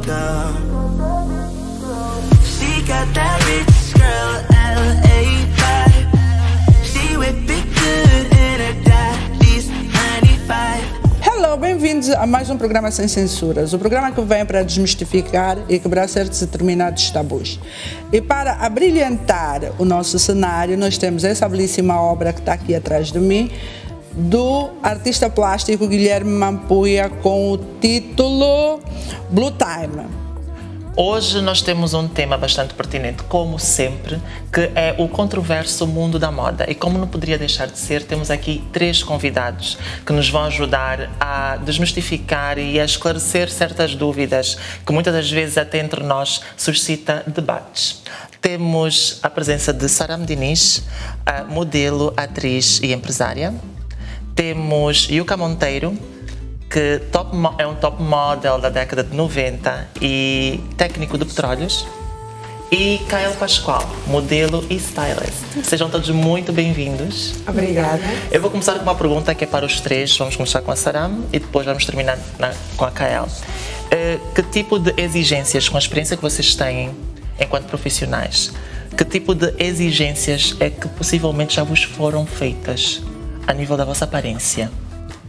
girl. She got that rich girl, LA vibe. She whip it good in her daddy's 95. Hello, bem-vindos a mais um programa Sem Censuras, o programa que vem para desmistificar e quebrar certos e determinados tabus. E para abrilhantar o nosso cenário, nós temos essa belíssima obra que está aqui atrás de mim, do artista plástico Guilherme Mampuia, com o título Blue Time. Hoje nós temos um tema bastante pertinente, como sempre, que é o controverso mundo da moda. E como não poderia deixar de ser, temos aqui 3 convidados que nos vão ajudar a desmistificar e a esclarecer certas dúvidas que muitas das vezes até entre nós suscita debates. Temos a presença de Saram Diniz, modelo, atriz e empresária. Temos Yuka Monteiro, que é um top model da década de 90 e técnico de petróleos, e Kael Pascoal, modelo e stylist. Sejam todos muito bem-vindos. Obrigada. Eu vou começar com uma pergunta que é para os 3. Vamos começar com a Saram e depois vamos terminar com a Kael. Que tipo de exigências, com a experiência que vocês têm enquanto profissionais, que tipo de exigências é que possivelmente já vos foram feitas a nível da vossa aparência?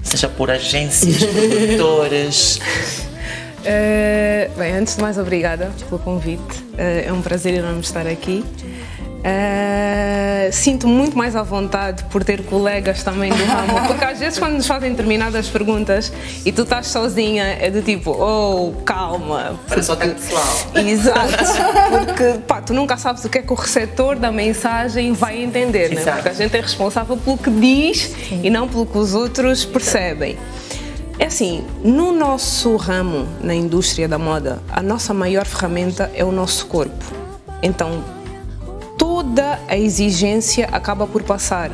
Seja por agências, produtores. Bem, antes de mais, obrigada pelo convite. É um prazer enorme estar aqui. Sinto muito mais à vontade por ter colegas também do ramo, porque às vezes quando nos fazem determinadas perguntas e tu estás sozinha, é do tipo, oh, calma. Para só ter pessoal. Exato, porque pá, tu nunca sabes o que é que o receptor da mensagem vai entender, né? Porque a gente é responsável pelo que diz e não pelo que os outros percebem. É assim, no nosso ramo, na indústria da moda, a nossa maior ferramenta é o nosso corpo. Então, toda a exigência acaba por passar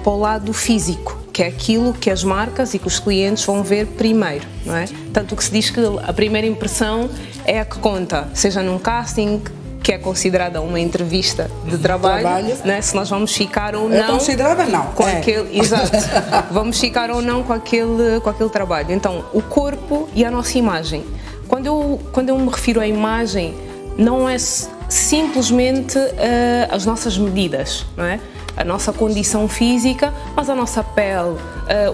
para o lado físico, que é aquilo que as marcas e que os clientes vão ver primeiro, não é? Tanto que se diz que a primeira impressão é a que conta, seja num casting, que é considerada uma entrevista de trabalho. Né? Se nós vamos ficar ou não. É considerada não. Com aquele, exato. Vamos ficar ou não com aquele trabalho. Então, o corpo e a nossa imagem. Quando eu me refiro à imagem, não é simplesmente as nossas medidas, não é? A nossa condição física, mas a nossa pele,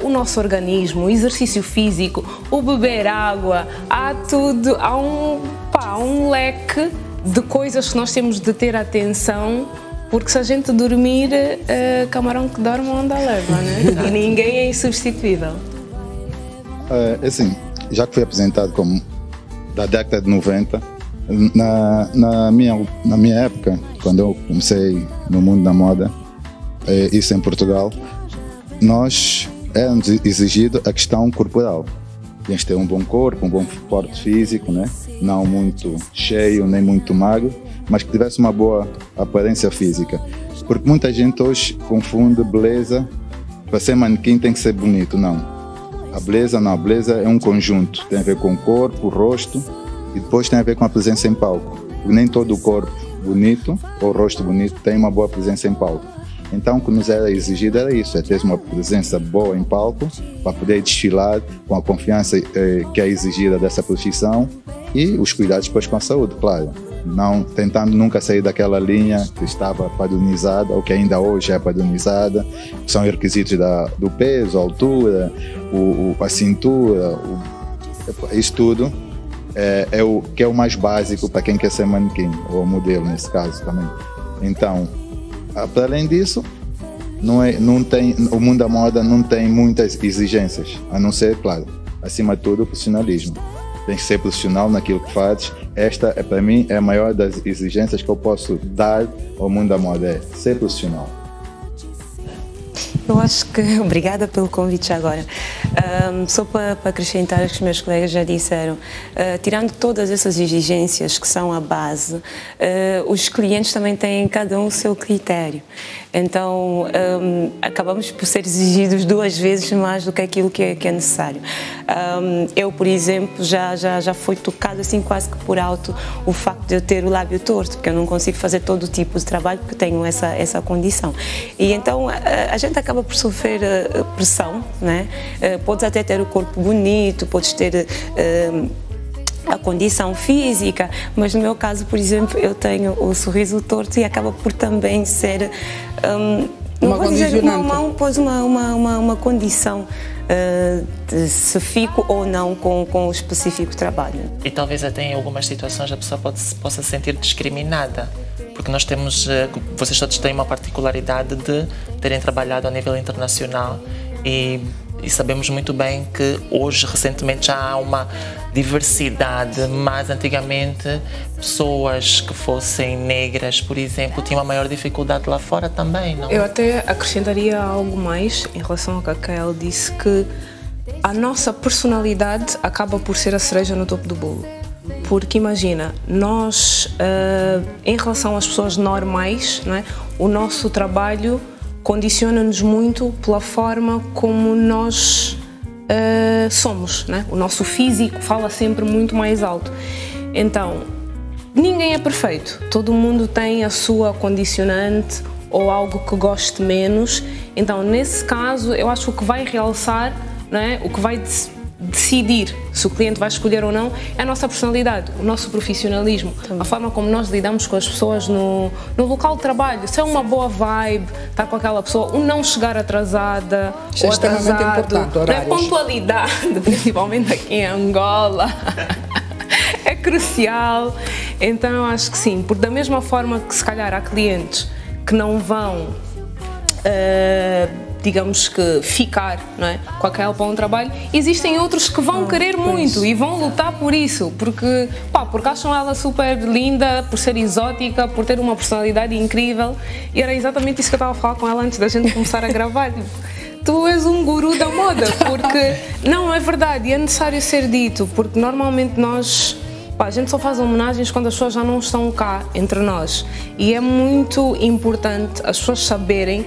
o nosso organismo, o exercício físico, o beber água, há tudo, há um leque de coisas que nós temos de ter atenção, porque se a gente dormir, camarão que dorme onda leva, né? E ninguém é insubstituível. Assim, já que foi apresentado como da década de 90, na minha época, quando eu comecei no mundo da moda, isso em Portugal, nós éramos exigido a questão corporal. Tens de ter um bom corpo, um bom porte físico, né? Não muito cheio, nem muito magro, mas que tivesse uma boa aparência física. Porque muita gente hoje confunde beleza, para ser manequim tem que ser bonito. Não. A beleza é um conjunto, tem a ver com o corpo, o rosto, e depois tem a ver com a presença em palco. Nem todo o corpo bonito ou o rosto bonito tem uma boa presença em palco. Então, o que nos era exigido era isso, é ter uma presença boa em palco para poder desfilar com a confiança que é exigida dessa profissão e os cuidados depois com a saúde, claro. Não tentando nunca sair daquela linha que estava padronizada ou que ainda hoje é padronizada, que são requisitos do peso, a altura, a cintura, isso tudo é o que é o mais básico para quem quer ser manequim, ou modelo nesse caso também. Então, para além disso, o mundo da moda não tem muitas exigências, a não ser, claro, acima de tudo, o profissionalismo. Tem que ser profissional naquilo que fazes. Esta, para mim, é a maior das exigências que eu posso dar ao mundo da moda, é ser profissional. Eu acho que... Obrigada pelo convite agora. Só para acrescentar o que os meus colegas já disseram, tirando todas essas exigências que são a base, os clientes também têm cada um o seu critério. Então, acabamos por ser exigidos 2 vezes mais do que aquilo que é necessário. Eu, por exemplo, já fui tocado assim quase que por alto o facto de eu ter o lábio torto, porque eu não consigo fazer todo o tipo de trabalho porque tenho essa condição. E então, a gente acaba por sofrer pressão, né? Podes até ter o corpo bonito, podes ter a condição física, mas no meu caso, por exemplo, eu tenho o sorriso torto e acaba por também ser uma condicionante. Uma condição de se fico ou não com o específico trabalho. E talvez até em algumas situações a pessoa possa se sentir discriminada, porque nós temos, vocês todos têm uma particularidade de terem trabalhado a nível internacional e sabemos muito bem que hoje, recentemente, já há uma diversidade, mas antigamente pessoas que fossem negras, por exemplo, tinham uma maior dificuldade lá fora também, não? Eu até acrescentaria algo mais em relação ao que a Kael disse, que a nossa personalidade acaba por ser a cereja no topo do bolo. Porque imagina, nós, em relação às pessoas normais, não é? O nosso trabalho condiciona-nos muito pela forma como nós somos, né? O nosso físico fala sempre muito mais alto. Então, ninguém é perfeito. Todo mundo tem a sua condicionante ou algo que goste menos. Então, nesse caso, eu acho que o que vai realçar, né? O que vai decidir se o cliente vai escolher ou não é a nossa personalidade, o nosso profissionalismo, a forma como nós lidamos com as pessoas no local de trabalho. Se é uma boa vibe, estar com aquela pessoa, o não chegar atrasada ou atrasado, a pontualidade, principalmente aqui em Angola, é crucial. Então eu acho que sim, porque da mesma forma que se calhar há clientes que não vão digamos que ficar, não é, com aquela para um trabalho, existem outros que vão querer muito e vão lutar por isso, porque acham ela super linda, por ser exótica, por ter uma personalidade incrível, e era exatamente isso que eu estava a falar com ela antes da gente começar a gravar. Tu és um guru da moda, porque não é verdade, e é necessário ser dito, porque normalmente nós, a gente só faz homenagens quando as pessoas já não estão cá entre nós, e é muito importante as pessoas saberem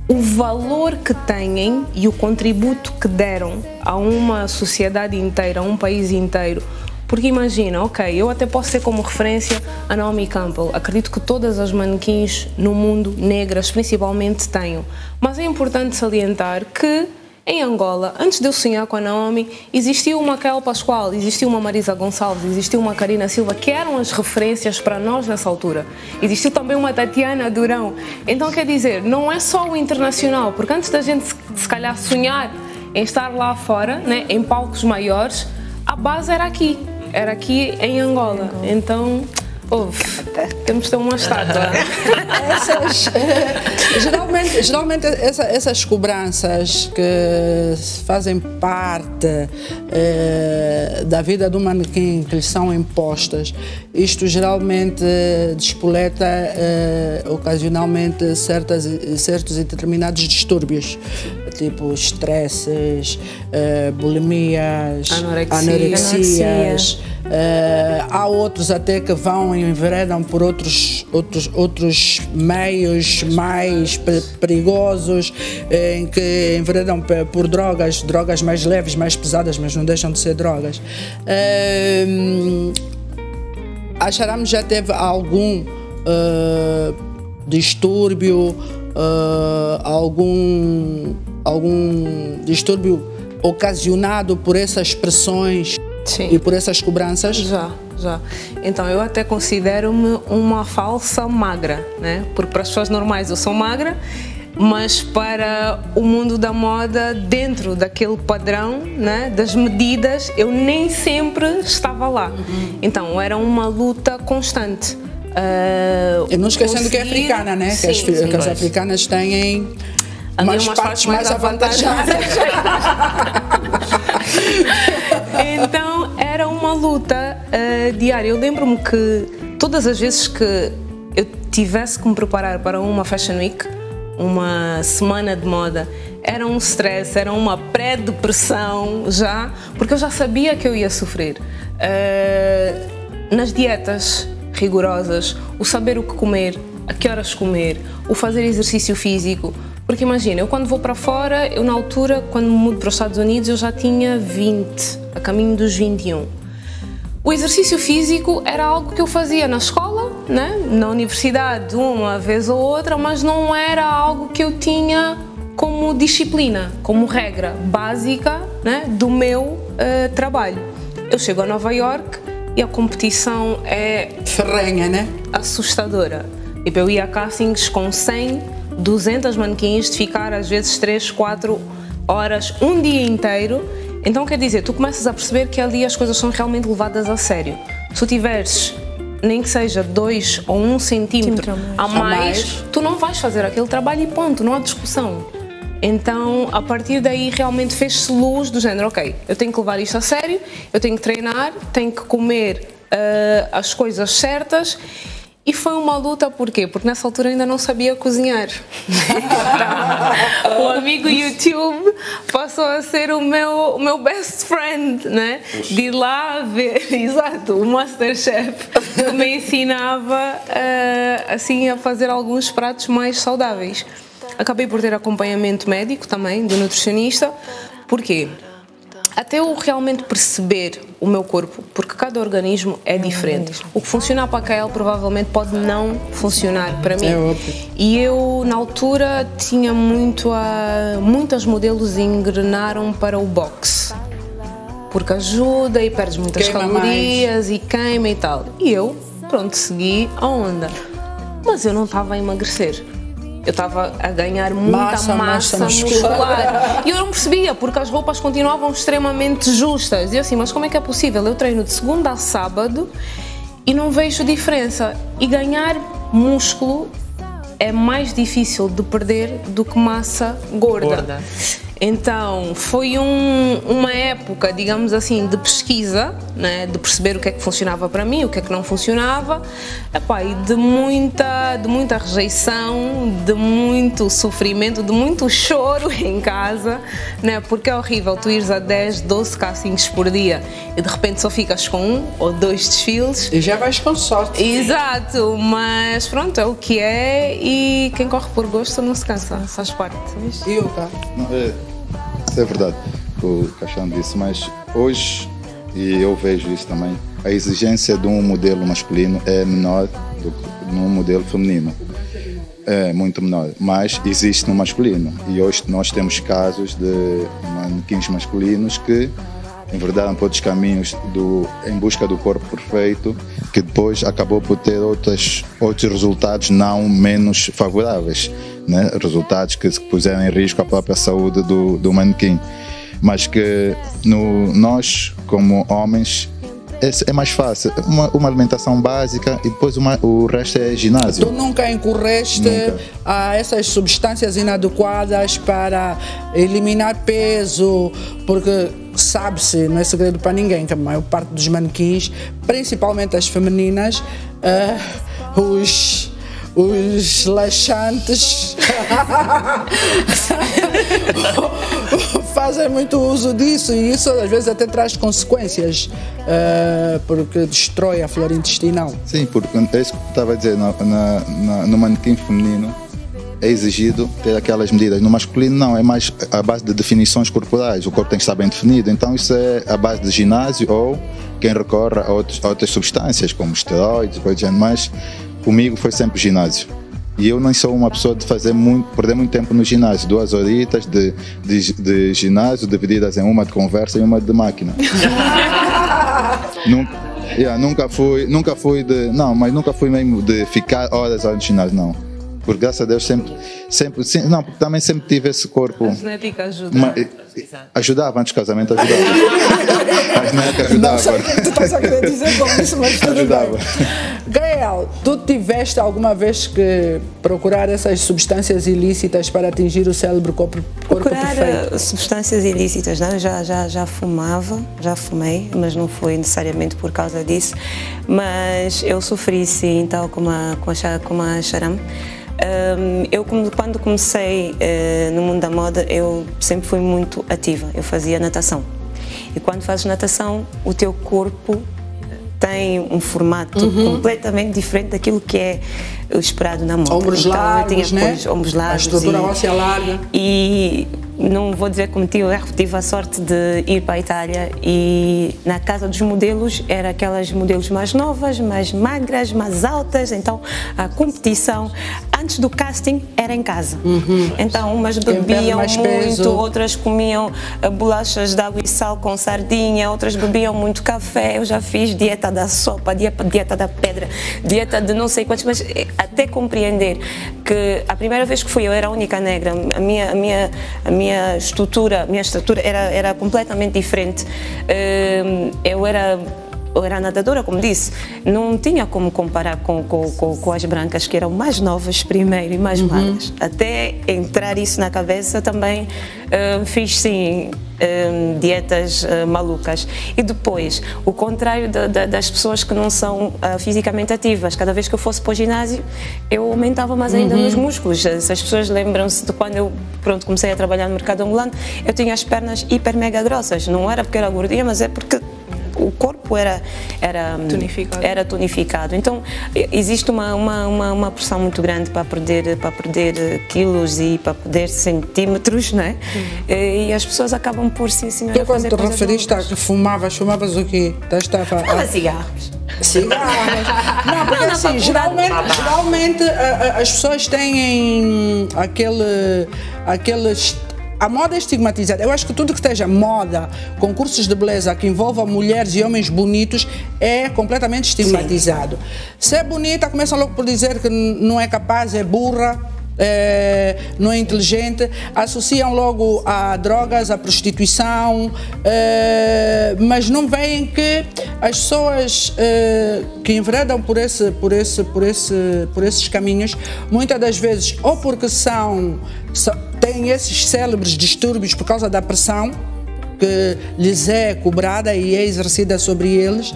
o valor que têm e o contributo que deram a uma sociedade inteira, a um país inteiro. Porque imagina, ok, eu até posso ter como referência a Naomi Campbell, acredito que todas as manequins no mundo, negras principalmente, tenham, mas é importante salientar que em Angola, antes de eu sonhar com a Naomi, existiu uma Kael Pascoal, existiu uma Marisa Gonçalves, existiu uma Karina Silva, que eram as referências para nós nessa altura. Existiu também uma Tatiana Durão. Então, quer dizer, não é só o internacional, porque antes da gente, se calhar, sonhar em estar lá fora, né, em palcos maiores, a base era aqui em Angola. Então, temos de ter uma estátua. Geralmente essas cobranças que fazem parte da vida do manequim, que lhes são impostas, isto geralmente despoleta ocasionalmente certos e determinados distúrbios, tipo estresses, bulimias, anorexias. Há outros até que enveredam por outros meios mais perigosos, em que enveredam por drogas mais leves, mais pesadas, mas não deixam de ser drogas. A Charam já teve algum distúrbio, algum distúrbio ocasionado por essas pressões? Sim. E por essas cobranças? Já. Então, eu até considero-me uma falsa magra, né? Porque para as pessoas normais eu sou magra, mas para o mundo da moda, dentro daquele padrão, né, das medidas, eu nem sempre estava lá. Então, era uma luta constante. E não esquecendo que é africana, né? Sim, que as africanas têm umas partes mais avantajadas. Então era uma luta diária. Eu lembro-me que todas as vezes que eu tivesse que me preparar para uma Fashion Week, uma semana de moda, era um stress, era uma pré-depressão já, porque eu já sabia que eu ia sofrer. Nas dietas rigorosas, o saber o que comer, a que horas comer, o fazer exercício físico. Porque imagina, eu quando vou para fora, eu na altura, quando me mudo para os Estados Unidos, eu já tinha 20, a caminho dos 21. O exercício físico era algo que eu fazia na escola, né? Na universidade, uma vez ou outra, mas não era algo que eu tinha como disciplina, como regra básica, né? Do meu trabalho. Eu chego a Nova York e a competição é ferrenha, né? Assustadora. Tipo, eu ia a castings com 100, 200 manequins, de ficar às vezes 3, 4 horas, um dia inteiro. Então, quer dizer, tu começas a perceber que ali as coisas são realmente levadas a sério. Se tu tiveres, nem que seja 2 ou 1 centímetro a mais, tu não vais fazer aquele trabalho e ponto, não há discussão. Então, a partir daí, realmente fez-se luz do género, ok, eu tenho que levar isto a sério, eu tenho que treinar, tenho que comer as coisas certas. E foi uma luta, porquê? Porque nessa altura eu ainda não sabia cozinhar. Então, o amigo YouTube passou a ser o meu best friend, né? De ir lá ver, exato, o Masterchef que me ensinava assim, a fazer alguns pratos mais saudáveis. Acabei por ter acompanhamento médico também, do nutricionista. Porquê? Até eu realmente perceber o meu corpo, porque cada organismo é diferente. O que funciona para a Kael provavelmente pode não funcionar para mim. É óbvio. E eu, na altura, tinha muitas modelos engrenaram para o boxe. Porque ajuda e perdes muitas calorias e queima e tal. E eu, pronto, segui a onda. Mas eu não estava a emagrecer. Eu estava a ganhar muita massa muscular. E eu não percebia, porque as roupas continuavam extremamente justas. E eu assim, mas como é que é possível? Eu treino de segunda a sábado e não vejo diferença. E ganhar músculo é mais difícil de perder do que massa gorda. Então, foi uma época, digamos assim, de pesquisa, né, de perceber o que é que funcionava para mim, o que é que não funcionava, e de muita rejeição, de muito sofrimento, de muito choro em casa, né, porque é horrível tu ires a 10, 12 castings por dia e de repente só ficas com 1 ou 2 desfiles. E já vais com sorte. Exato, mas pronto, é o que é e quem corre por gosto não se cansa, faz parte. E eu, tá? Isso é verdade, o Caixão disse, mas hoje, e eu vejo isso também, a exigência de um modelo masculino é menor do que num modelo feminino. É muito menor, mas existe no masculino. E hoje nós temos casos de manequins masculinos que enverdaram por outros caminhos em busca do corpo perfeito, que depois acabou por ter outros resultados não menos favoráveis, né? Resultados que puseram em risco a própria saúde do manequim. Mas que nós, como homens, é mais fácil, uma alimentação básica e depois o resto é ginásio. Tu nunca incorreste a essas substâncias inadequadas para eliminar peso, porque sabe-se, não é segredo para ninguém, que a maior parte dos manequins, principalmente as femininas, os laxantes fazem muito uso disso e isso às vezes até traz consequências, porque destrói a flora intestinal. Sim, porque é isso que eu estava a dizer, no manequim feminino é exigido ter aquelas medidas. No masculino não, é mais a base de definições corporais, o corpo tem que estar bem definido, então isso é a base de ginásio ou quem recorre a outras substâncias como esteroides, mas comigo foi sempre ginásio. E eu não sou uma pessoa de perder muito tempo no ginásio, 2 horitas de ginásio divididas em uma de conversa e uma de máquina. Nunca fui mesmo de ficar horas no ginásio, não. Porque graças a Deus porque também sempre tive esse corpo. A genética ajuda. Ajudava antes do casamento, ajudava. A genética ajudava. Não sei o que tu estás a querer dizer com isso, mas tudo ajudava. bem. Gael, tu tiveste alguma vez que procurar essas substâncias ilícitas para atingir o célebre corpo perfeito? Substâncias ilícitas, não? Já fumei, mas não foi necessariamente por causa disso. Mas eu sofri sim, tal como a Sharam. Eu quando comecei no mundo da moda, eu sempre fui muito ativa, eu fazia natação. E quando fazes natação, o teu corpo tem um formato completamente diferente daquilo que é o esperado na moda. Ombros largos, né? Ombros largos. A estrutura óssea larga. E não vou dizer que cometi o erro, tive a sorte de ir para a Itália e na casa dos modelos era aquelas modelos mais novas, mais magras, mais altas, então a competição antes do casting era em casa. Então umas bebiam muito, outras comiam bolachas de água e sal com sardinha, outras bebiam muito café. Eu já fiz dieta da sopa, dieta da pedra, dieta de não sei quantos, mas até compreender que a primeira vez que fui eu era a única negra, a minha estrutura era completamente diferente. Eu era nadadora, como disse, não tinha como comparar com as brancas, que eram mais novas primeiro e mais magras. Até entrar isso na cabeça também fiz sim dietas malucas. E depois, o contrário das pessoas que não são fisicamente ativas. Cada vez que eu fosse para o ginásio, eu aumentava mais ainda nos músculos. Se as pessoas lembram-se de quando eu comecei a trabalhar no mercado ambulante, eu tinha as pernas hiper mega grossas. Não era porque era gordinha, mas é porque o corpo era tonificado. Então existe uma pressão muito grande para perder quilos e para perder centímetros, não é? E as pessoas acabam por sim, senhora, fazer coisas. Quando te referiste a que fumavas o quê? Fumava cigarros. Cigarros? Não, porque assim, geralmente as pessoas têm aqueles. A moda é estigmatizada. Eu acho que tudo que esteja moda, concursos de beleza que envolvam mulheres e homens bonitos é completamente estigmatizado. Se é bonita, começam logo por dizer que não é capaz, é burra, não é inteligente, associam logo a drogas, a prostituição, mas não veem que as pessoas que enveredam por esses caminhos, muitas das vezes, ou porque têm esses célebres distúrbios por causa da pressão que lhes é cobrada e é exercida sobre eles,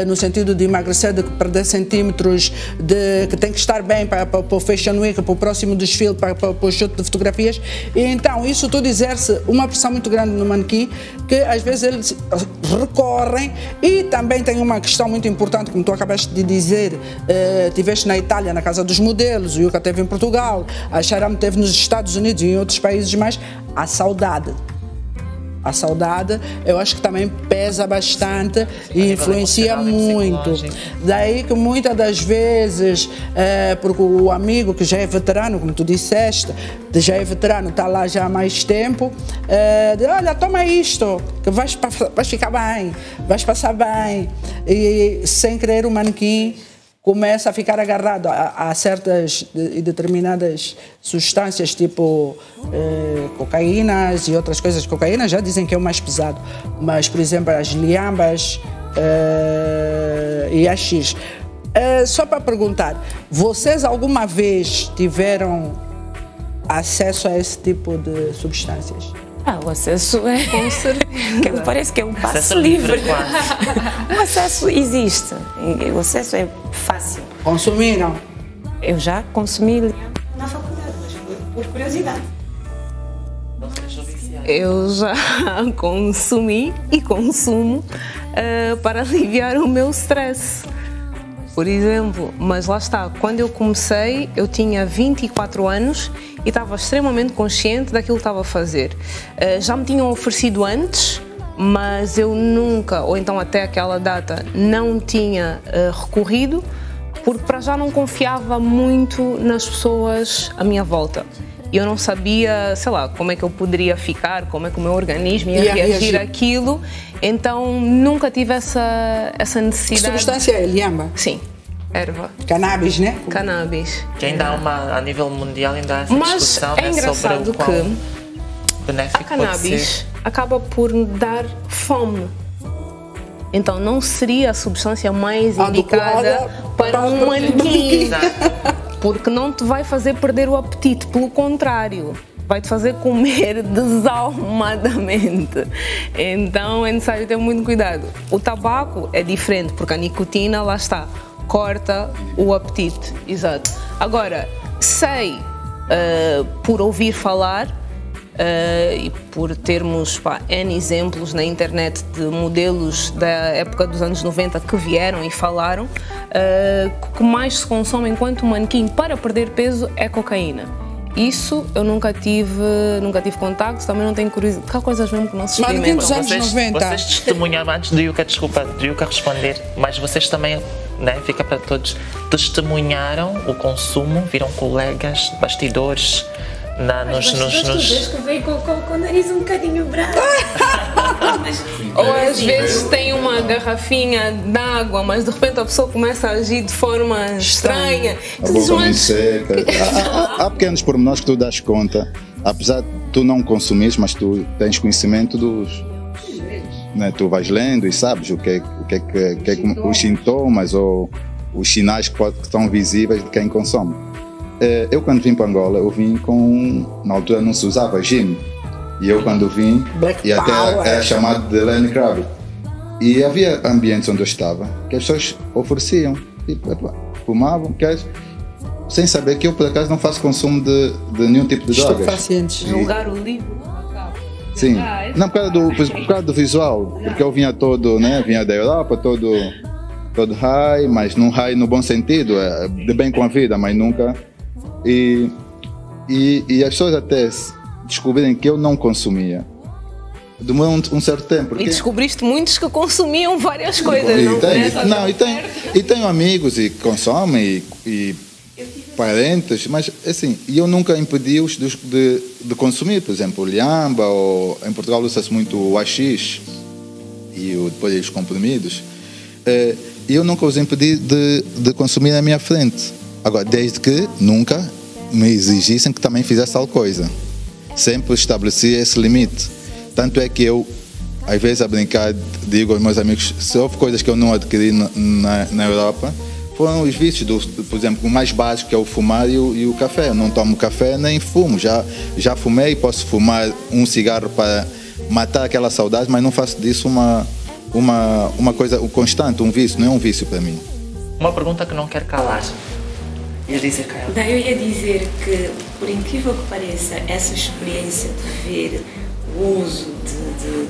no sentido de emagrecer, de perder centímetros, de que tem que estar bem para o Fashion Week, para o próximo desfile, para o shoot de fotografias. E então isso tudo exerce uma pressão muito grande no manequim, que às vezes eles recorrem. E também tem uma questão muito importante, como tu acabaste de dizer, tiveste na Itália, na Casa dos Modelos, o Yuka teve em Portugal, a Sharam teve nos Estados Unidos e em outros países mais, a saudade. A saudade, eu acho que também pesa bastante e influencia muito. Daí que muitas das vezes, porque o amigo que já é veterano, como tu disseste, já é veterano, está lá já há mais tempo, diz, olha, toma isto, que vais ficar bem, vais passar bem. E sem querer o manequim começa a ficar agarrado a certas e determinadas substâncias, tipo cocaínas e outras coisas. Cocaína já dizem que é o mais pesado, mas, por exemplo, as liambas e AX. Só para perguntar, vocês alguma vez tiveram acesso a esse tipo de substâncias? O acesso é, com certeza. Parece que é um passo livre. O acesso existe. O acesso é fácil. Consumiram? Eu já consumi na faculdade, mas por curiosidade. Eu já consumi e consumo para aliviar o meu stress. Por exemplo, mas lá está, quando eu comecei, eu tinha 24 anos e estava extremamente consciente daquilo que estava a fazer. Já me tinham oferecido antes, mas eu nunca, ou então até aquela data, não tinha recorrido, porque para já não confiava muito nas pessoas à minha volta. E eu não sabia, sei lá, como é que eu poderia ficar, como é que o meu organismo ia reagir àquilo. Então nunca tive essa necessidade. Que substância é? Liamba? Sim, erva. Cannabis, né? Cannabis. Que ainda há a nível mundial, ainda há essa discussão, é engraçado sobre o quão benéfico a cannabis acaba por dar fome. Então não seria a substância mais indicada para um manequim. Porque não te vai fazer perder o apetite, pelo contrário, vai te fazer comer desalmadamente. Então é necessário ter muito cuidado. O tabaco é diferente, porque a nicotina, lá está, corta o apetite. Exato. Agora, sei, por ouvir falar, e por termos N exemplos na internet de modelos da época dos anos 90 que vieram e falaram, que mais se consome enquanto manequim para perder peso é cocaína. Isso eu nunca tive contacto, também não tenho curiosidade. Há coisas mesmo que não se experimentam. Dos anos 90. Vocês testemunhavam antes de Yuka, desculpa, de Yuka responder, mas vocês também, né, fica para todos, testemunharam o consumo, viram colegas, bastidores, Nos que vem com o nariz um bocadinho branco. Ou às vezes tem uma garrafinha d'água, mas de repente a pessoa começa a agir de forma estranha. A boca muito seca. Há pequenos pormenores que tu das conta, apesar de tu não consumires, mas tu tens conhecimento dos... Né, tu vais lendo e sabes o que os sintomas ou os sinais que estão visíveis de quem consome. Eu quando vim para Angola, eu vim com... Na altura não se usava gin. E eu quando vim, Black e até Power. era chamado de Lenny Kravitz. E havia ambientes onde eu estava que as pessoas ofereciam, tipo, fumavam, sem saber que eu por acaso não faço consumo de nenhum tipo de drogas. Estupefacientes. Julgar o livro. Sim, não, por causa do visual, porque eu vinha todo, né, vinha da Europa, todo high, mas não high no bom sentido, de bem com a vida, mas nunca. E as pessoas até descobrirem que eu não consumia. Demorou um certo tempo. Porque... E descobriste muitos que consumiam várias coisas, não? E tenho amigos e consomem e parentes, mas assim, eu nunca impedi-os de consumir, por exemplo, o Liamba, ou em Portugal usa-se muito o AX e depois os comprimidos. E eu nunca os impedi de consumir na minha frente. Agora, desde que nunca me exigissem que também fizesse tal coisa. Sempre estabeleci esse limite. Tanto é que eu, às vezes a brincar, digo aos meus amigos, se houve coisas que eu não adquiri na Europa, foram os vícios, por exemplo, o mais básico, que é o fumar e o café. Eu não tomo café nem fumo. Já fumei, posso fumar um cigarro para matar aquela saudade, mas não faço disso uma coisa constante, um vício. Não é um vício para mim. Uma pergunta que não quer calar. Ia dizer, Kaela? Não, eu ia dizer que, por incrível que pareça, essa experiência de ver o uso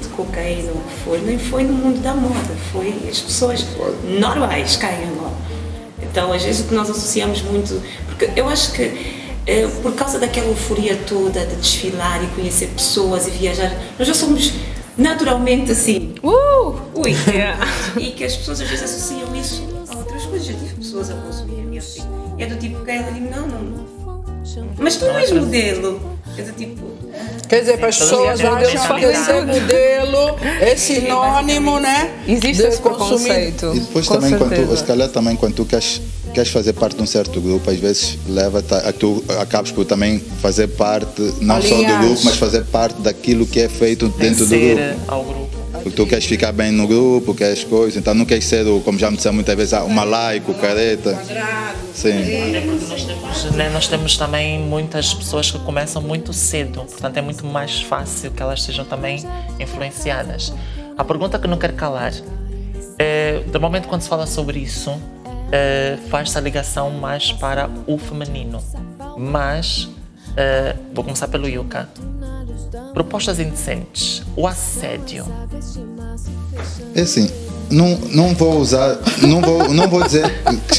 de cocaína ou o que for, nem foi no mundo da moda, foi as pessoas normais cá em Angola. Então, às vezes, o que nós associamos muito... Porque eu acho que, por causa daquela euforia toda de desfilar e conhecer pessoas e viajar, nós já somos naturalmente assim. Ui! Yeah. E que as pessoas às vezes associam isso a outras coisas. Já tive pessoas a consumirem assim. E é do tipo que ela diz, não. Mas tu não és modelo. É do tipo... Quer dizer, para as pessoas acham que ser modelo é sinônimo, né? Existe esse preconceito. E depois também, se calhar também quando tu queres fazer parte de um certo grupo, às vezes leva-te a que tu acabes por também fazer parte, não só do grupo, mas fazer parte daquilo que é feito dentro do grupo. Ao grupo. Porque tu queres ficar bem no grupo, queres coisas, então não queres ser, como já me disseram muitas vezes, uma laico, careta. Sim. Porque nós temos também muitas pessoas que começam muito cedo, portanto é muito mais fácil que elas sejam também influenciadas. A pergunta que não quero calar, do momento quando se fala sobre isso, faz-se a ligação mais para o feminino, mas vou começar pelo Yuka. Propostas indecentes, o assédio. É assim, não vou usar,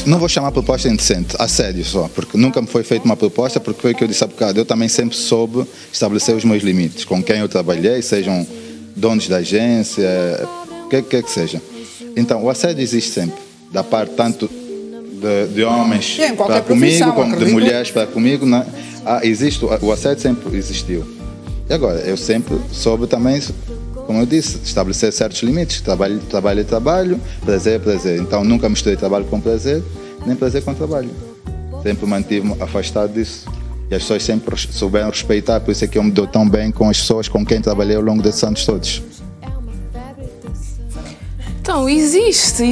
não vou chamar proposta indecente, assédio só, porque nunca me foi feita uma proposta, porque foi o que eu disse há bocado, eu também sempre soube estabelecer os meus limites, com quem eu trabalhei, sejam donos da agência, o que seja. Então, o assédio existe sempre, da parte tanto de homens para comigo, como de mulheres para comigo, né? O assédio sempre existiu. E agora, eu sempre soube também, como eu disse, estabelecer certos limites. Trabalho é trabalho, prazer é prazer. Então nunca misturei trabalho com prazer, nem prazer com trabalho. Sempre mantive-me afastado disso. E as pessoas sempre souberam respeitar, por isso é que eu me dou tão bem com as pessoas com quem trabalhei ao longo desses anos todos. Então, existe,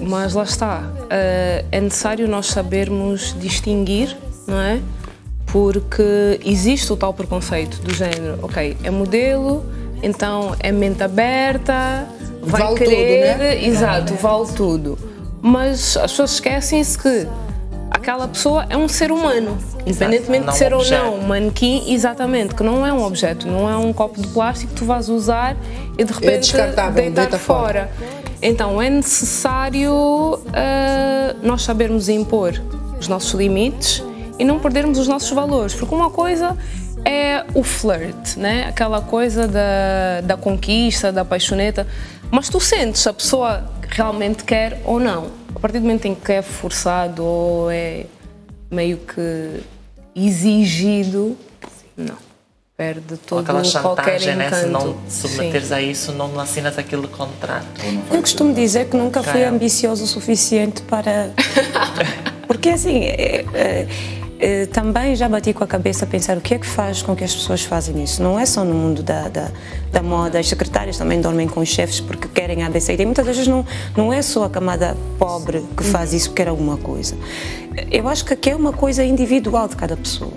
mas lá está. É necessário nós sabermos distinguir, não é? Porque existe o tal preconceito do género, ok, é modelo, então é mente aberta, vai vale querer, tudo, né? Exato, vale tudo. Mas as pessoas esquecem-se que aquela pessoa é um ser humano, independentemente de ser ou não um manequim, exatamente, que não é um objeto, não é um copo de plástico que tu vais usar e de repente deitar fora. Então é necessário nós sabermos impor os nossos limites e não perdermos os nossos valores, porque uma coisa é o flirt, né? Aquela coisa da conquista, da paixoneta, mas tu sentes se a pessoa realmente quer ou não. A partir do momento em que é forçado ou é meio que exigido, não. Perde todo aquela qualquer chantagem, né? Se não encanto. te submeteres a isso, não assinas aquele contrato. Eu costumo dizer que nunca fui ambicioso o suficiente para... Porque assim, também já bati com a cabeça a pensar o que é que faz com que as pessoas fazem isso. Não é só no mundo da moda, as secretárias também dormem com os chefes porque querem ABC. E muitas vezes não é só a camada pobre que faz isso porque quer alguma coisa. Eu acho que aqui é uma coisa individual de cada pessoa.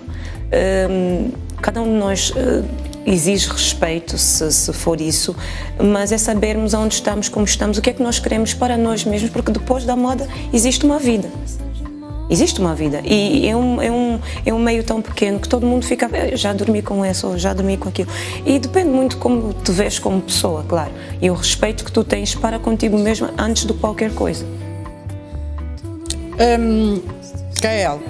Cada um de nós exige respeito, se for isso, mas é sabermos onde estamos, como estamos, o que é que nós queremos para nós mesmos, porque depois da moda existe uma vida. Existe uma vida e é um meio tão pequeno que todo mundo fica, eu já dormi com essa ou já dormi com aquilo. E depende muito como te vês como pessoa, claro, e o respeito que tu tens para contigo mesma antes de qualquer coisa. Kael,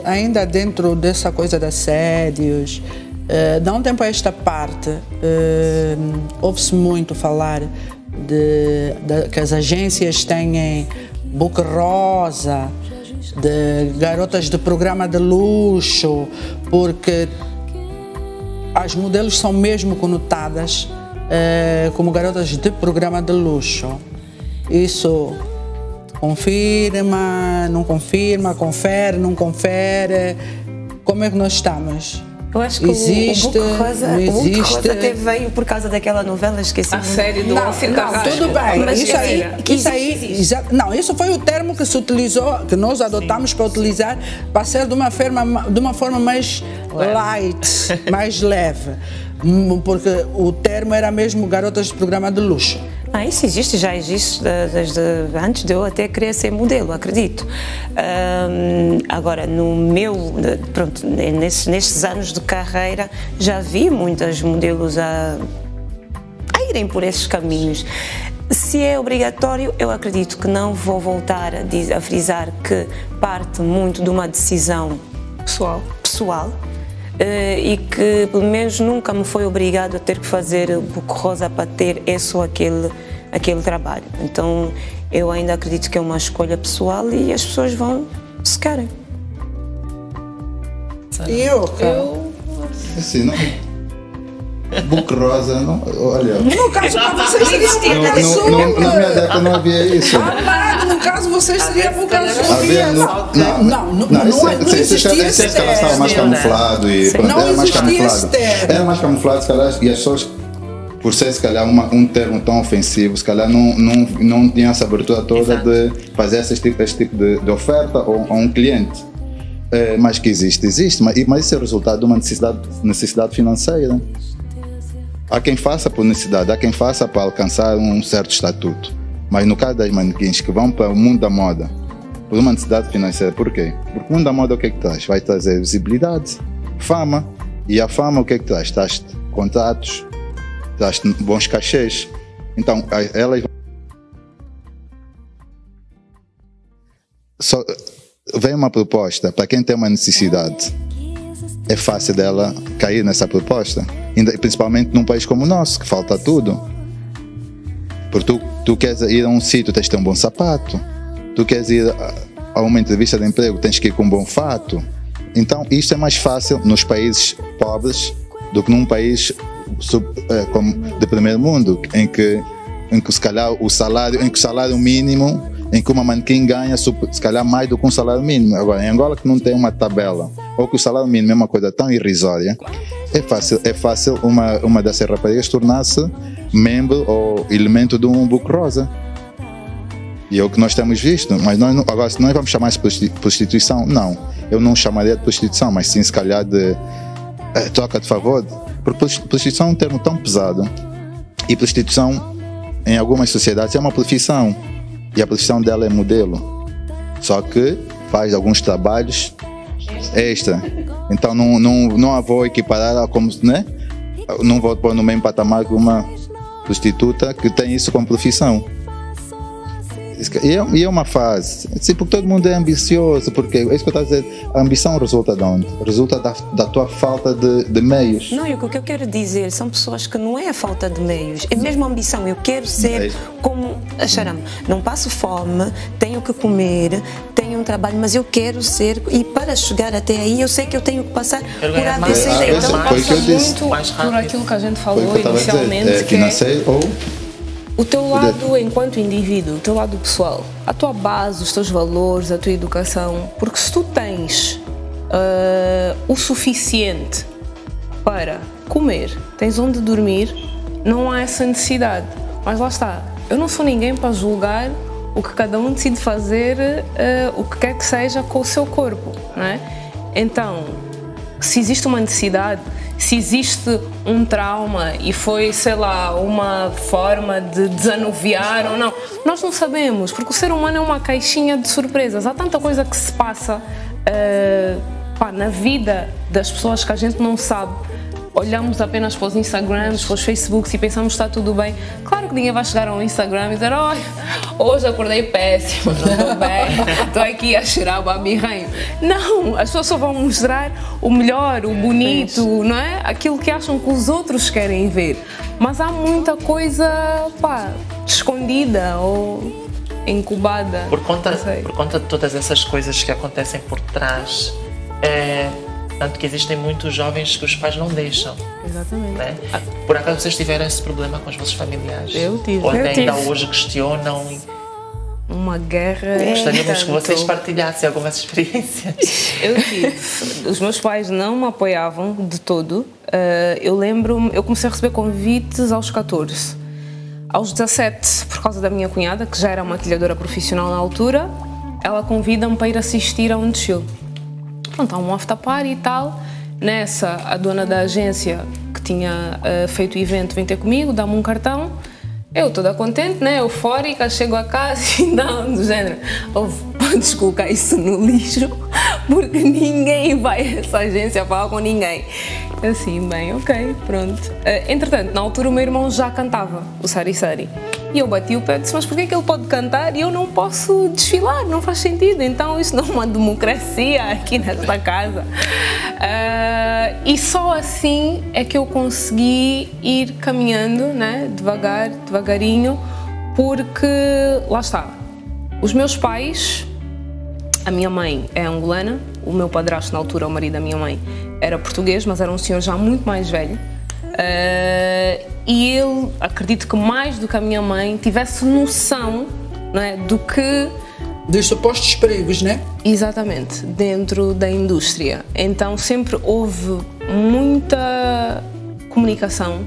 ainda dentro dessa coisa de assédios, de um tempo a esta parte, ouve-se muito falar que as agências têm boca rosa, de garotas de programa de luxo, porque as modelos são mesmo conotadas como garotas de programa de luxo. Isso confirma, não confirma, confere, não confere? Como é que nós estamos? Eu acho que existe, o Boca Rosa, não existe. O Boca Rosa até veio por causa daquela novela, esqueci. A série do Alcino Carrasco. Tudo bem, Mas isso foi o termo que se utilizou, que nós adotamos para utilizar, para ser de uma forma mais light, mais leve, porque o termo era mesmo garotas de programa de luxo. Isso existe, já existe desde antes de eu até querer ser modelo, acredito. Agora, nestes anos de carreira, já vi muitas modelos a irem por esses caminhos. Se é obrigatório, eu acredito que não vou voltar a frisar que parte muito de uma decisão pessoal. E que pelo menos nunca me foi obrigado a ter que fazer Boca Rosa para ter esse ou aquele trabalho. Então eu ainda acredito que é uma escolha pessoal e as pessoas vão se querem. Eu assim, não. Boca Rosa, não, olha. No caso, vocês seriam Boca Azul. Na minha década não havia isso. No caso, vocês seriam Boca Azul. Havia, não existia esse termo. Estava mais camuflado e não existia esse termo. Era mais camuflado, se calhar, e as pessoas, por ser se calhar um termo tão ofensivo, se calhar não tinham essa abertura toda de fazer esse tipo de oferta a um cliente. Mas que existe, mas isso é o resultado de uma necessidade financeira. Há quem faça por necessidade, há quem faça para alcançar um certo estatuto. Mas no caso das manequins que vão para o mundo da moda, por uma necessidade financeira, por quê? Porque o mundo da moda o que é que traz? Vai trazer visibilidade, fama. E a fama o que é que traz? Traz contratos, traz bons cachês. Então, elas só vem uma proposta para quem tem uma necessidade. É fácil dela cair nessa proposta, principalmente num país como o nosso, que falta tudo. Porque tu queres ir a um sítio, tens de ter um bom sapato. Tu queres ir a uma entrevista de emprego, tens que ir com um bom fato. Então, isto é mais fácil nos países pobres do que num país como de primeiro mundo, em que se calhar o salário mínimo, em que uma manequim ganha se calhar mais do que um salário mínimo. Agora, em Angola, que não tem uma tabela, ou que o salário mínimo é uma coisa tão irrisória, é fácil uma dessas raparigas tornar-se membro ou elemento de um Boca Rosa. E é o que nós temos visto. Mas agora, se nós vamos chamar isso de prostituição, não. Eu não chamaria de prostituição, mas sim, se calhar, de troca de favor. Porque prostituição é um termo tão pesado. E prostituição, em algumas sociedades, é uma profissão. E a profissão dela é modelo. Só que faz alguns trabalhos extra. Então não a vou equiparar como, né? Não vou pôr no mesmo patamar que uma prostituta que tem isso como profissão. E é uma fase. Sim, porque todo mundo é ambicioso, porque é isso que eu estou a dizer. A ambição resulta de onde? Resulta da tua falta de meios. Não, o que eu quero dizer são pessoas que não é a falta de meios, é mesmo a ambição. Eu quero ser como a Xaram. Não passo fome, tenho que comer, tenho um trabalho, mas eu quero ser, e para chegar até aí eu sei que eu tenho que passar por ABC. Então passa muito por aquilo que a gente falou inicialmente, que é o teu lado enquanto indivíduo, o teu lado pessoal, a tua base, os teus valores, a tua educação, porque se tu tens o suficiente para comer, tens onde dormir, não há essa necessidade. Mas lá está, eu não sou ninguém para julgar o que cada um decide fazer, o que quer que seja com o seu corpo, não é? Então, se existe uma necessidade, se existe um trauma e foi, sei lá, uma forma de desanuviar ou não, nós não sabemos, porque o ser humano é uma caixinha de surpresas. Há tanta coisa que se passa na vida das pessoas que a gente não sabe. Olhamos apenas para os Instagrams, para os Facebooks e pensamos que está tudo bem. Claro que ninguém vai chegar ao Instagram e dizer: olha, hoje acordei péssimo, não estou bem, estou aqui a cheirar o babirranho. Não, as pessoas só vão mostrar o melhor, o bonito, não é? Aquilo que acham que os outros querem ver. Mas há muita coisa, escondida ou incubada. Por conta de todas essas coisas que acontecem por trás, tanto que existem muitos jovens que os pais não deixam. Exatamente. Né? Por acaso vocês tiveram esse problema com os vossos familiares? Eu tive. Ou até ainda hoje questionam? Uma guerra. Gostaríamos que vocês partilhassem algumas experiências. Eu tive. Os meus pais não me apoiavam de todo. Eu lembro-me, eu comecei a receber convites aos 14. Aos 17, por causa da minha cunhada, que já era maquilhadora profissional na altura, ela convida-me para ir assistir a um desfile. Pronto, há um after party e tal. Nessa, a dona da agência que tinha feito o evento vem ter comigo, dá-me um cartão. Eu toda contente, né? Eufórica, chego a casa e não, do género, podes colocar isso no lixo, porque ninguém vai a essa agência falar com ninguém. Assim, bem, ok, pronto. Entretanto, na altura o meu irmão já cantava o Sari Sari. E eu bati o pé e disse: mas porquê que ele pode cantar e eu não posso desfilar? Não faz sentido. Então isso não é uma democracia aqui nesta casa. E só assim é que eu consegui ir caminhando, né? Devagarinho, porque, lá está, os meus pais, a minha mãe é angolana, o meu padrasto na altura, o marido da minha mãe, era português, mas era um senhor já muito mais velho. E ele, acredito que mais do que a minha mãe, tivesse noção, não é, do que... Dos supostos perigos, né? Exatamente, dentro da indústria. Então sempre houve muita comunicação,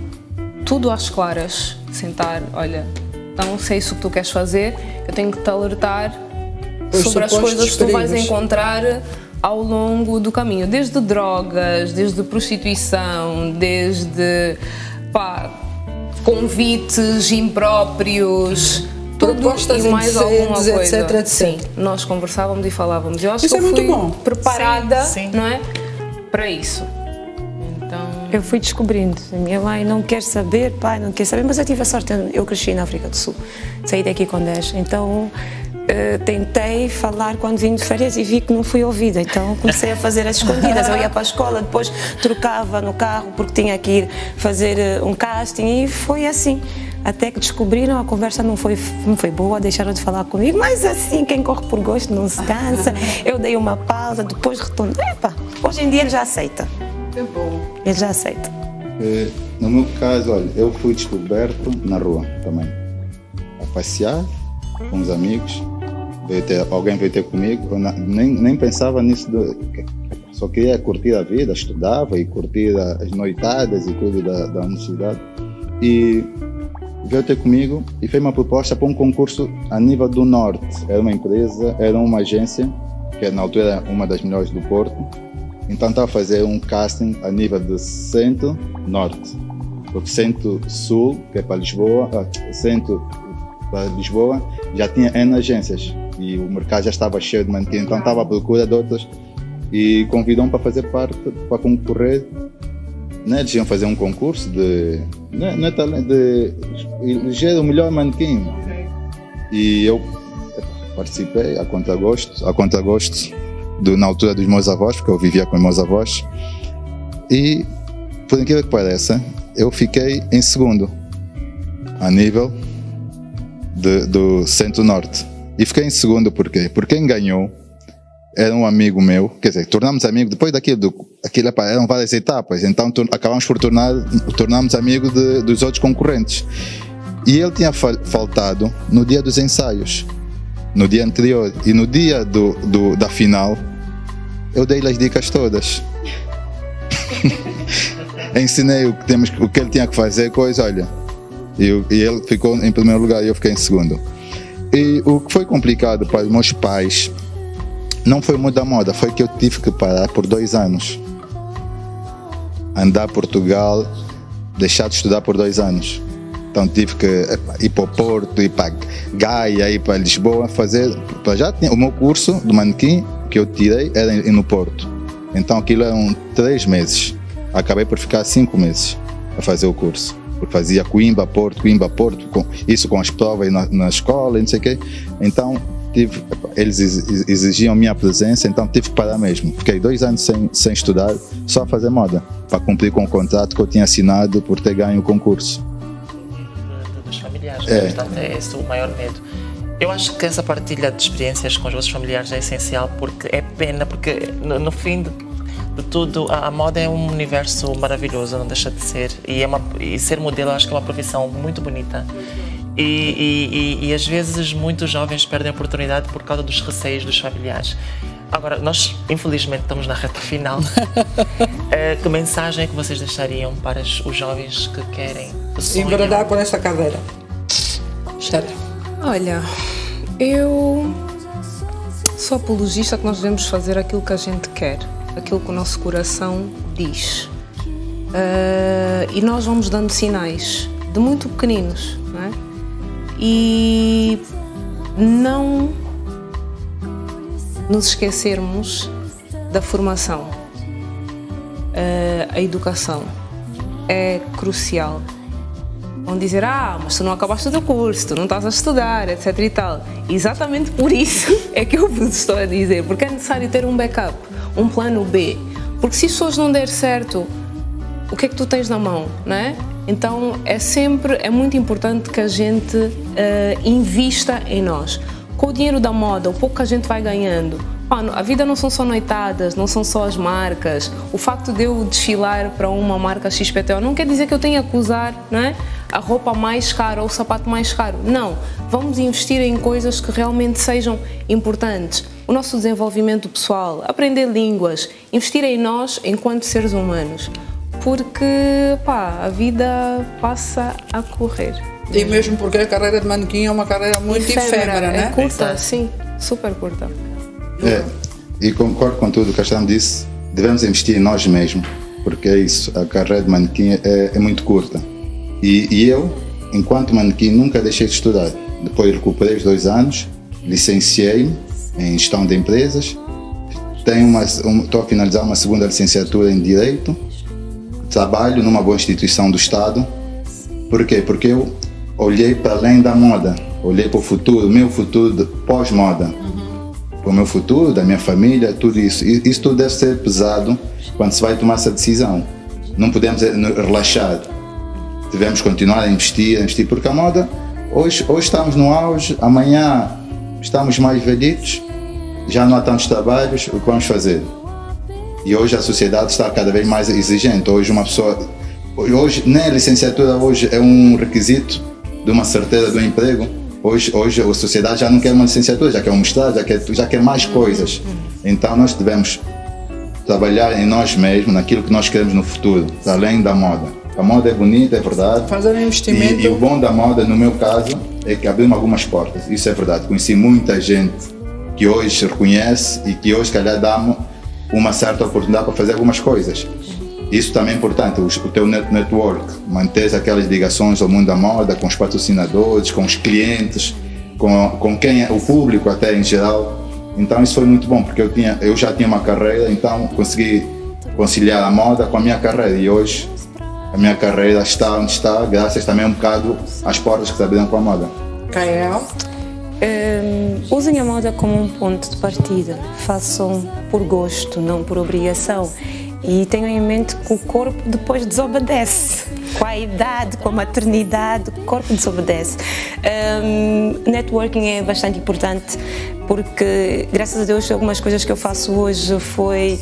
tudo às claras, sentar, olha, então se é isso que tu queres fazer, eu tenho que te alertar sobre as coisas que tu vais encontrar ao longo do caminho, desde drogas, desde prostituição, desde convites impróprios, propostas e mais alguma coisa. etc. Sim, nós conversávamos e falávamos. Eu acho isso que eu fui muito bom. Preparada, sim. Não é? Para isso. Então... Eu fui descobrindo. A minha mãe não quer saber, pai não quer saber, mas eu tive a sorte. Eu cresci na África do Sul, saí daqui com 10, então tentei falar quando vim de férias e vi que não fui ouvida, então comecei a fazer as escondidas. Eu ia para a escola, depois trocava no carro porque tinha que ir fazer um casting e foi assim. Até que descobriram, a conversa não foi boa, deixaram de falar comigo, mas assim, quem corre por gosto não se cansa. Eu dei uma pausa, depois retornei. Hoje em dia ele já aceita. É bom. Ele já aceita. No meu caso, olha, eu fui descoberto na rua também, a passear com os amigos. Alguém veio ter comigo, eu nem pensava nisso, só queria curtir a vida, estudava e curtir as noitadas e tudo da universidade. E veio ter comigo e fez uma proposta para um concurso a nível do Norte. Era uma empresa, era uma agência, que na altura era uma das melhores do Porto. Então estava a fazer um casting a nível do Centro-Norte. Porque Centro-Sul, que é para Lisboa, Centro para Lisboa, já tinha N agências. E o mercado já estava cheio de manequins, então estava à procura de outras. E convidam-me para fazer parte, para concorrer. Né? Eles iam fazer um concurso de eleger o melhor manequim. E eu participei a contragosto na altura dos meus avós, porque eu vivia com os meus avós. E, por incrível que pareça, eu fiquei em segundo, a nível do Centro-Norte. E fiquei em segundo porque quem ganhou era um amigo meu, quer dizer, tornámos amigos depois daquilo, eram várias etapas, então acabámos por tornarmos amigos dos outros concorrentes. E ele tinha faltado no dia dos ensaios, no dia anterior, e no dia da final, eu dei-lhe as dicas todas. Ensinei o que ele tinha que fazer, olha, e ele ficou em primeiro lugar e eu fiquei em segundo. E o que foi complicado para os meus pais não foi muito da moda, foi que eu tive que parar por 2 anos. Andar a Portugal, deixar de estudar por 2 anos. Então tive que ir para o Porto, ir para Gaia, ir para Lisboa, fazer. Já tinha o meu curso do manequim que eu tirei era no Porto. Então aquilo eram 3 meses. Acabei por ficar 5 meses a fazer o curso. Porque fazia Coimbra, Porto, isso com as provas na escola e não sei o quê. Então eles exigiam minha presença, então tive que parar mesmo. Fiquei 2 anos sem estudar, só a fazer moda, para cumprir com o contrato que eu tinha assinado por ter ganho o concurso. Dos familiares, portanto é esse o maior medo. Eu acho que essa partilha de experiências com os vossos familiares é essencial, porque é pena, porque no fim de tudo, a moda é um universo maravilhoso, não deixa de ser, e ser modelo acho que é uma profissão muito bonita. E às vezes muitos jovens perdem a oportunidade por causa dos receios dos familiares. Agora, nós infelizmente estamos na reta final. Que mensagem é que vocês deixariam para os jovens que querem enveredar por essa carreira? Xera. Olha, eu sou apologista que nós devemos fazer aquilo que a gente quer, aquilo que o nosso coração diz. E nós vamos dando sinais de muito pequeninos, não é? E não nos esquecermos da formação. A educação é crucial. Vão dizer, mas tu não acabaste o teu curso, tu não estás a estudar, etc e tal. E exatamente por isso é que eu vos estou a dizer, porque é necessário ter um backup, um plano B. Porque se isso hoje não der certo, o que é que tu tens na mão, não é? Então é muito importante que a gente invista em nós. Com o dinheiro da moda, o pouco que a gente vai ganhando, a vida não são só noitadas, não são só as marcas. O facto de eu desfilar para uma marca XPTO não quer dizer que eu tenha que usar, não é, a roupa mais cara ou o sapato mais caro. Não, vamos investir em coisas que realmente sejam importantes. O nosso desenvolvimento pessoal, aprender línguas, investir em nós enquanto seres humanos. Porque, a vida passa a correr. E mesmo porque a carreira de manequim é uma carreira muito efêmera, né? É curta, sim, super curta. E concordo com tudo que a Castram disse, devemos investir em nós mesmos, porque é isso, a carreira de manequim é muito curta. E eu, enquanto manequim, nunca deixei de estudar. Depois recuperei os 2 anos, licenciei-me em gestão de empresas, estou a finalizar uma segunda licenciatura em Direito, trabalho numa boa instituição do Estado. Por quê? Porque eu olhei para além da moda, olhei para o futuro, meu futuro pós-moda, para o meu futuro, da minha família, tudo isso. E isso tudo deve ser pesado quando se vai tomar essa decisão. Não podemos relaxar, devemos continuar a investir, porque a moda, hoje estamos no auge, amanhã estamos mais velhitos, já não há tantos trabalhos, o que vamos fazer? E hoje a sociedade está cada vez mais exigente. Hoje nem a licenciatura hoje é um requisito de uma certeza do emprego. Hoje a sociedade já não quer uma licenciatura, já quer um mestrado, já quer mais coisas. Então nós devemos trabalhar em nós mesmos, naquilo que nós queremos no futuro, além da moda. A moda é bonita, é verdade. Fazer um investimento. E o bom da moda, no meu caso, é que abriu algumas portas. Isso é verdade. Conheci muita gente que hoje se reconhece e que hoje, se calhar, dá uma certa oportunidade para fazer algumas coisas. Isso também é importante, o teu network, manter aquelas ligações ao mundo da moda, com os patrocinadores, com os clientes, com quem é o público até em geral. Então isso foi muito bom, porque eu já tinha uma carreira, então consegui conciliar a moda com a minha carreira. E hoje a minha carreira está onde está, graças também um bocado às portas que se abriram com a moda. Kael? Usem a moda como um ponto de partida. Façam por gosto, não por obrigação. E tenham em mente que o corpo depois desobedece. Com a idade, com a maternidade, o corpo desobedece. Networking é bastante importante porque, graças a Deus, algumas coisas que eu faço hoje foi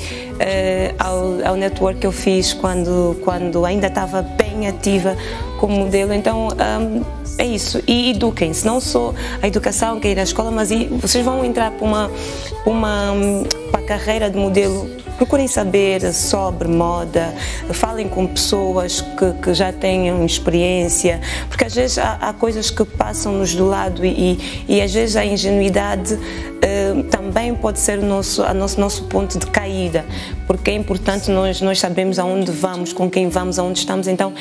ao network que eu fiz quando ainda estava bem ativa como modelo. Então, é isso. E eduquem-se. Não só a educação, que é ir à escola, mas vocês vão entrar para a carreira de modelo. Procurem saber sobre moda, falem com pessoas que já tenham experiência, porque às vezes há coisas que passam-nos do lado e às vezes a ingenuidade também pode ser o nosso ponto de caída, porque é importante nós sabemos aonde vamos, com quem vamos, aonde estamos. Então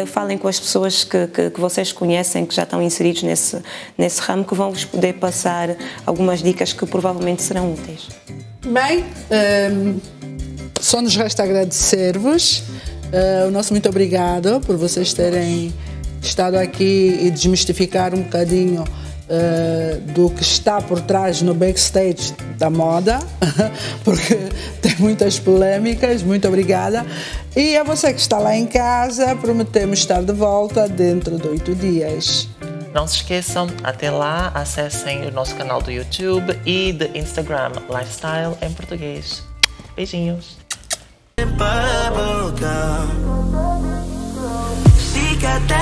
falem com as pessoas que vocês conhecem, que já estão inseridos nesse ramo, que vão vos poder passar algumas dicas que provavelmente serão úteis. Bem, só nos resta agradecer-vos. O nosso muito obrigado por vocês terem estado aqui e desmistificar um bocadinho do que está por trás no backstage da moda, porque tem muitas polêmicas. Muito obrigada. E a você que está lá em casa, prometemos estar de volta dentro de 8 dias. Não se esqueçam, até lá, acessem o nosso canal do YouTube e do Instagram, Lifestyle em Português. Beijinhos. Bubble gum. She got that